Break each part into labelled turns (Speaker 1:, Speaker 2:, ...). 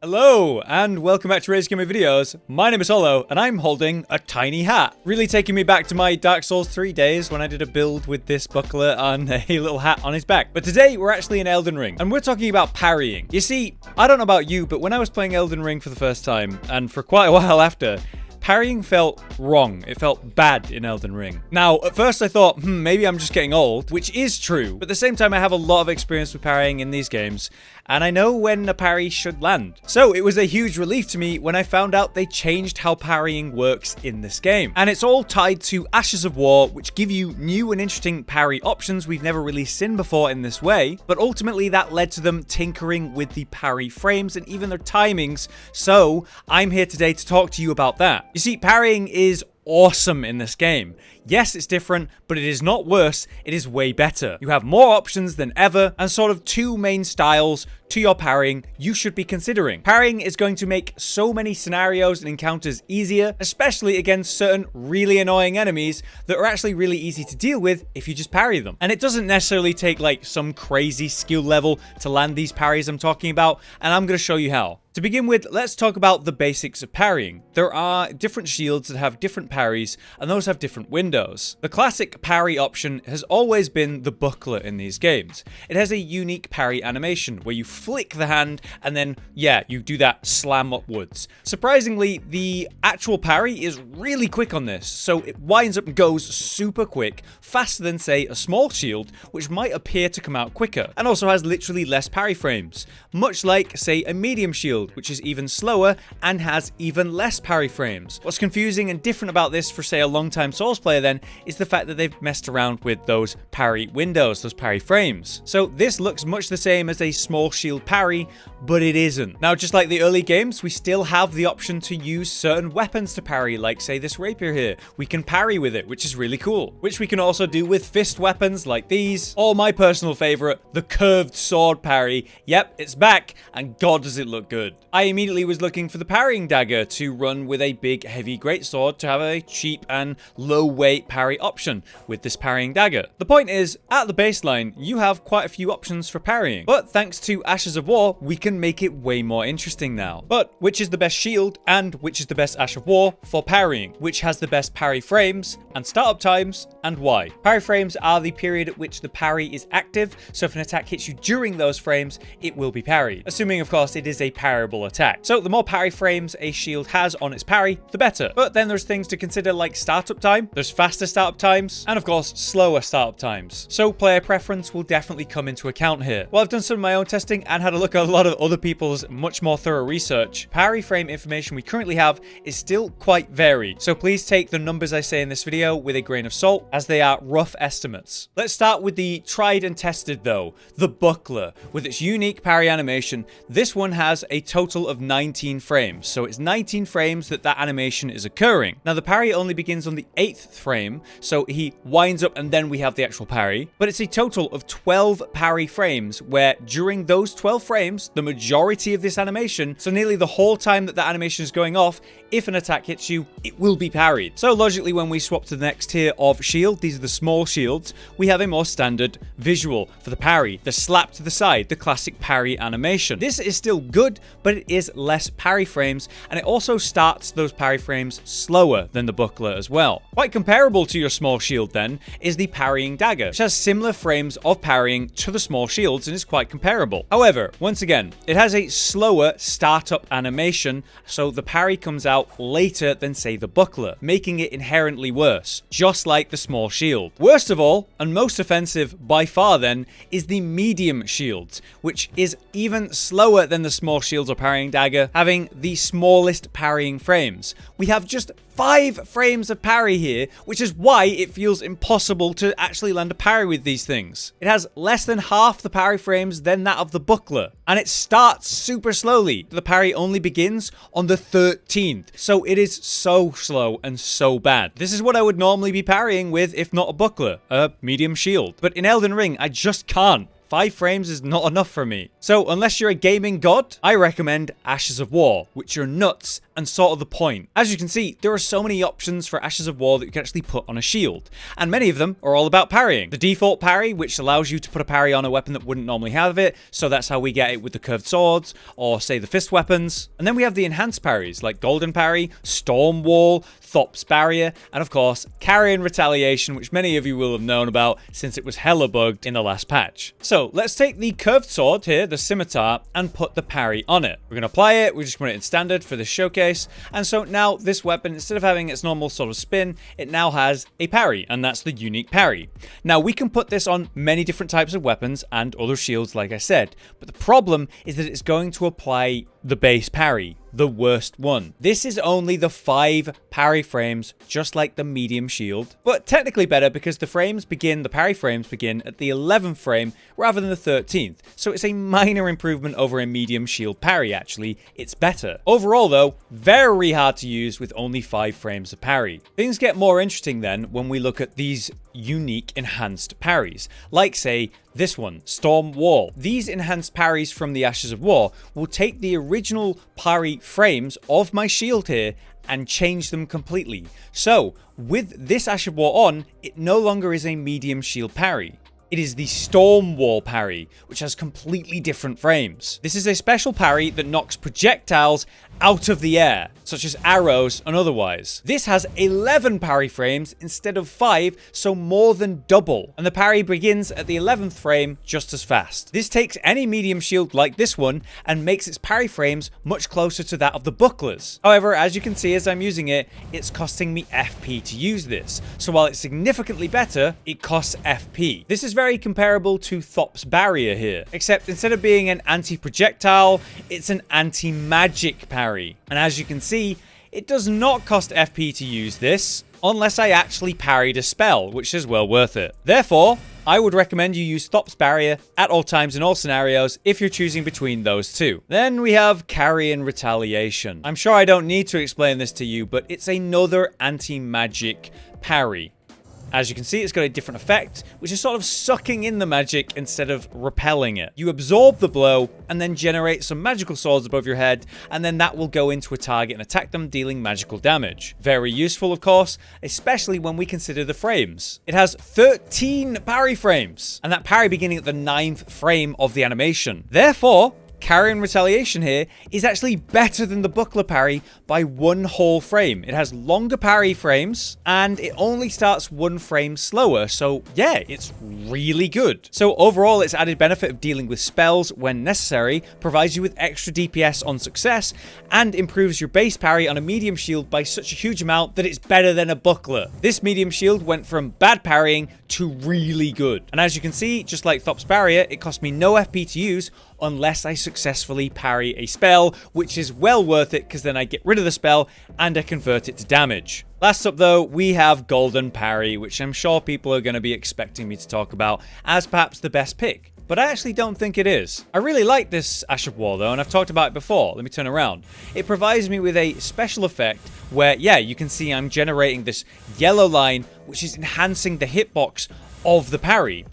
Speaker 1: Hello, and welcome back to RageGamingVideos. My name is Holo, and I'm holding a tiny hat. Really taking me back to my Dark Souls 3 days when I did a build with this buckler and a little hat on his back. But today, we're actually in Elden Ring, and we're talking about parrying. You see, I don't know about you, but when I was playing Elden Ring for the first time, and for quite a while after, parrying felt wrong. It felt bad in Elden Ring. Now, at first I thought, maybe I'm just getting old, which is true. But at the same time, I have a lot of experience with parrying in these games, and I know when a parry should land. So it was a huge relief to me when I found out they changed how parrying works in this game. And it's all tied to Ashes of War, which give you new and interesting parry options we've never really seen before in this way. But ultimately that led to them tinkering with the parry frames and even their timings. So I'm here today to talk to you about that. You see, parrying is awesome in this game. Yes, it's different, but it is not worse, it is way better. You have more options than ever, and sort of two main styles to your parrying you should be considering. Parrying is going to make so many scenarios and encounters easier, especially against certain really annoying enemies that are actually really easy to deal with if you just parry them. And it doesn't necessarily take like some crazy skill level to land these parries I'm talking about, and I'm going to show you how. To begin with, let's talk about the basics of parrying. There are different shields that have different parries, and those have different windows. The classic parry option has always been the buckler in these games. It has a unique parry animation where you flick the hand and then, you do that slam upwards. Surprisingly, the actual parry is really quick on this, so it winds up and goes super quick, faster than, say, a small shield, which might appear to come out quicker, and also has literally less parry frames, much like, say, a medium shield, which is even slower and has even less parry frames. What's confusing and different about this for, say, a long-time Souls player then is the fact that they've messed around with those parry windows, those parry frames. So this looks much the same as a small shield parry, but it isn't. Now, just like the early games, we still have the option to use certain weapons to parry, like, say, this rapier here. We can parry with it, which is really cool, which we can also do with fist weapons like these, or my personal favorite, the curved sword parry. Yep, it's back, and god does it look good. I immediately was looking for the parrying dagger to run with a big heavy greatsword to have a cheap and low weight parry option with this parrying dagger. The point is, at the baseline, you have quite a few options for parrying, but thanks to Ashes of War, we can make it way more interesting now. But which is the best shield and which is the best Ash of War for parrying? Which has the best parry frames and startup times, and why? Parry frames are the period at which the parry is active, so if an attack hits you during those frames, it will be parried, assuming of course it is a parryable attack. So the more parry frames a shield has on its parry, the better. But then there's things to consider like startup time, there's faster startup times, and of course slower startup times. So player preference will definitely come into account here. While I've done some of my own testing and had a look at a lot of other people's much more thorough research, parry frame information we currently have is still quite varied. So please take the numbers I say in this video with a grain of salt, as they are rough estimates. Let's start with the tried and tested though, the buckler. With its unique parry animation, this one has a total of 19 frames. So it's 19 frames that animation is occurring. Now the parry only begins on the 8th frame, so he winds up and then we have the actual parry. But it's a total of 12 parry frames, where during those 12 frames, the majority of this animation, so nearly the whole time that the animation is going off, if an attack hits you, it will be parried. So logically, when we swap to the next tier of shield, these are the small shields, we have a more standard visual for the parry, the slap to the side, the classic parry animation. This is still good, but it is less parry frames, and it also starts those parry frames slower than the buckler as well. Quite comparable to your small shield then is the parrying dagger, which has similar frames of parrying to the small shields and is quite comparable. However, once again, it has a slower startup animation, so the parry comes out later than, say, the buckler, making it inherently worse, just like the small shield. Worst of all, and most offensive by far then, is the medium shield, which is even slower than the small shields or parrying dagger, having the smallest parrying frames. We have just 5 frames of parry here, which is why it feels impossible to actually land a parry with these things. It has less than half the parry frames than that of the buckler, and it starts super slowly. The parry only begins on the 13th, so it is so slow and so bad. This is what I would normally be parrying with if not a buckler, a medium shield. But in Elden Ring, I just can't. 5 frames is not enough for me. So unless you're a gaming god, I recommend Ashes of War, which are nuts and sort of the point. As you can see, there are so many options for Ashes of War that you can actually put on a shield, and many of them are all about parrying. The default parry, which allows you to put a parry on a weapon that wouldn't normally have it, so that's how we get it with the curved swords, or say the fist weapons. And then we have the enhanced parries, like Golden Parry, Storm Wall, Thop's Barrier, and of course, Parrying Retaliation, which many of you will have known about since it was hella bugged in the last patch. So let's take the curved sword here, the scimitar, and put the parry on it. We're going to apply it, we're just going to put it in standard for this showcase, and so now this weapon, instead of having its normal sort of spin, it now has a parry, and that's the unique parry. Now we can put this on many different types of weapons and other shields, like I said, but the problem is that it's going to apply the base parry, the worst one. This is only the 5 parry frames, just like the medium shield, but technically better because the parry frames begin at the 11th frame rather than the 13th. So it's a minor improvement over a medium shield parry, actually. It's better. Overall though, very hard to use with only 5 frames of parry. Things get more interesting then when we look at these unique enhanced parries, like say this one, Storm Wall. These enhanced parries from the Ashes of War will take the original parry frames of my shield here and change them completely. So with this Ash of War on, it no longer is a medium shield parry. It is the Storm Wall parry, which has completely different frames. This is a special parry that knocks projectiles out of the air, such as arrows and otherwise. This has 11 parry frames instead of 5, so more than double. And the parry begins at the 11th frame just as fast. This takes any medium shield like this one and makes its parry frames much closer to that of the bucklers. However, as you can see as I'm using it, it's costing me FP to use this. So while it's significantly better, it costs FP. This is very comparable to Thop's Barrier here, except instead of being an anti-projectile, it's an anti-magic parry. And as you can see, it does not cost FP to use this, unless I actually parried a spell, which is well worth it. Therefore, I would recommend you use Thop's Barrier at all times in all scenarios if you're choosing between those two. Then we have Parrying Retaliation. I'm sure I don't need to explain this to you, but it's another anti-magic parry. As you can see, it's got a different effect, which is sort of sucking in the magic instead of repelling it. You absorb the blow and then generate some magical swords above your head, and then that will go into a target and attack them, dealing magical damage. Very useful, of course, especially when we consider the frames. It has 13 parry frames, and that parry beginning at the 9th frame of the animation. Therefore, Parrying Retaliation here is actually better than the buckler parry by 1 whole frame. It has longer parry frames, and it only starts 1 frame slower, so yeah, it's really good. So overall, its added benefit of dealing with spells when necessary provides you with extra DPS on success, and improves your base parry on a medium shield by such a huge amount that it's better than a buckler. This medium shield went from bad parrying to really good. And as you can see, just like Thop's Barrier, it cost me no FP to use unless I successfully parry a spell, which is well worth it because then I get rid of the spell and I convert it to damage. Last up though, we have Golden Parry, which I'm sure people are going to be expecting me to talk about as perhaps the best pick. But I actually don't think it is. I really like this Ash of War though, and I've talked about it before. Let me turn around. It provides me with a special effect where, yeah, you can see I'm generating this yellow line, which is enhancing the hitbox of the parry.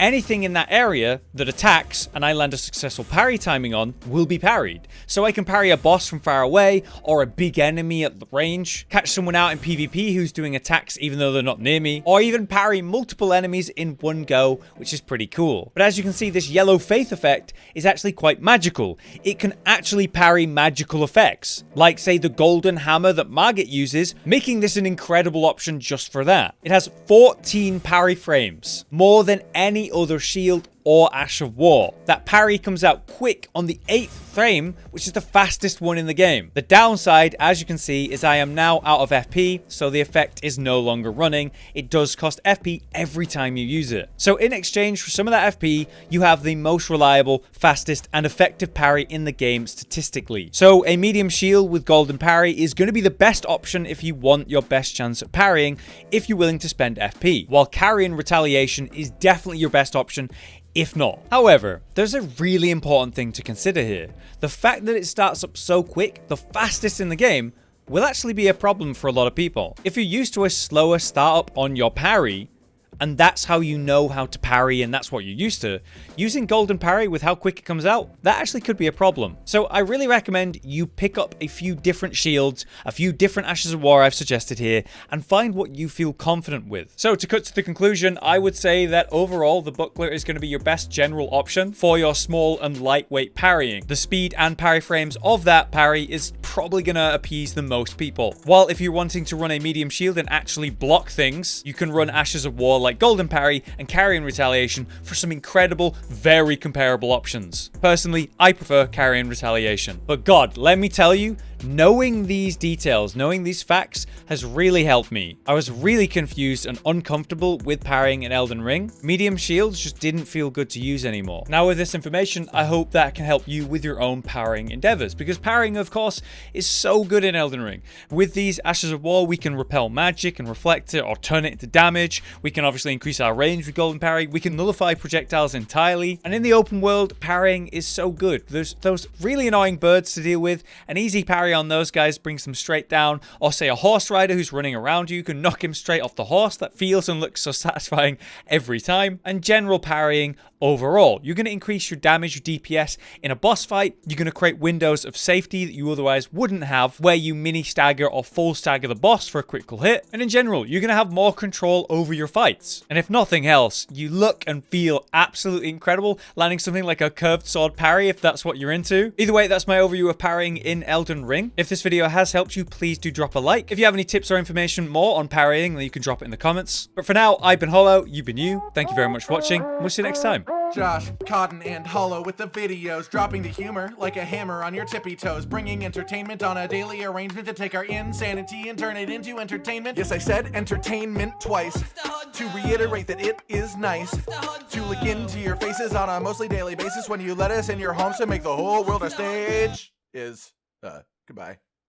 Speaker 1: Anything in that area that attacks and I land a successful parry timing on will be parried. So I can parry a boss from far away or a big enemy at the range, catch someone out in PvP who's doing attacks even though they're not near me, or even parry multiple enemies in one go, which is pretty cool. But as you can see, this yellow faith effect is actually quite magical. It can actually parry magical effects, like say the golden hammer that Margit uses, making this an incredible option just for that. It has 14 parry frames, more than any other shield or Ash of War. That parry comes out quick on the 8th frame, which is the fastest one in the game. The downside, as you can see, is I am now out of FP, so the effect is no longer running. It does cost FP every time you use it. So in exchange for some of that FP, you have the most reliable, fastest, and effective parry in the game statistically. So a medium shield with Golden Parry is going to be the best option if you want your best chance at parrying, if you're willing to spend FP, while Parrying Retaliation is definitely your best option if not. However, there's a really important thing to consider here. The fact that it starts up so quick, the fastest in the game, will actually be a problem for a lot of people. If you're used to a slower startup on your parry, and that's how you know how to parry, and that's what you're used to, using golden parry with how quick it comes out, that actually could be a problem. So I really recommend you pick up a few different shields, a few different Ashes of War I've suggested here, and find what you feel confident with. So to cut to the conclusion, I would say that overall the buckler is going to be your best general option for your small and lightweight parrying. The speed and parry frames of that parry is probably going to appease the most people. While if you're wanting to run a medium shield and actually block things, you can run Ashes of War like golden parry and Carrying Retaliation for some incredible, very comparable options. Personally, I prefer Carrying Retaliation. But God, let me tell you, knowing these details, knowing these facts has really helped me. I was really confused and uncomfortable with parrying in Elden Ring. Medium shields just didn't feel good to use anymore. Now with this information, I hope that can help you with your own parrying endeavors, because parrying, of course, is so good in Elden Ring. With these Ashes of War, we can repel magic and reflect it or turn it into damage. We can obviously increase our range with golden parry. We can nullify projectiles entirely. And in the open world, parrying is so good. There's those really annoying birds to deal with. An easy parry on those guys brings them straight down, or say a horse rider who's running around you can knock him straight off the horse. That feels and looks so satisfying every time. And general parrying overall, you're going to increase your damage, your DPS in a boss fight. You're going to create windows of safety that you otherwise wouldn't have, where you mini stagger or full stagger the boss for a critical hit. And in general, you're going to have more control over your fights. And if nothing else, you look and feel absolutely incredible landing something like a curved sword parry if that's what you're into. Either way, that's my overview of parrying in Elden Ring. If this video has helped you, please do drop a like. If you have any tips or information more on parrying, then you can drop it in the comments. But for now, I've been Hollow, you've been you. Thank you very much for watching, and we'll see you next time.
Speaker 2: Josh, Cotton, and Hollow with the videos, dropping the humor like a hammer on your tippy toes, bringing entertainment on a daily arrangement to take our insanity and turn it into entertainment. Yes, I said entertainment twice, to reiterate that it is nice to look into your faces on a mostly daily basis when you let us in your homes to make the whole world a stage. Goodbye.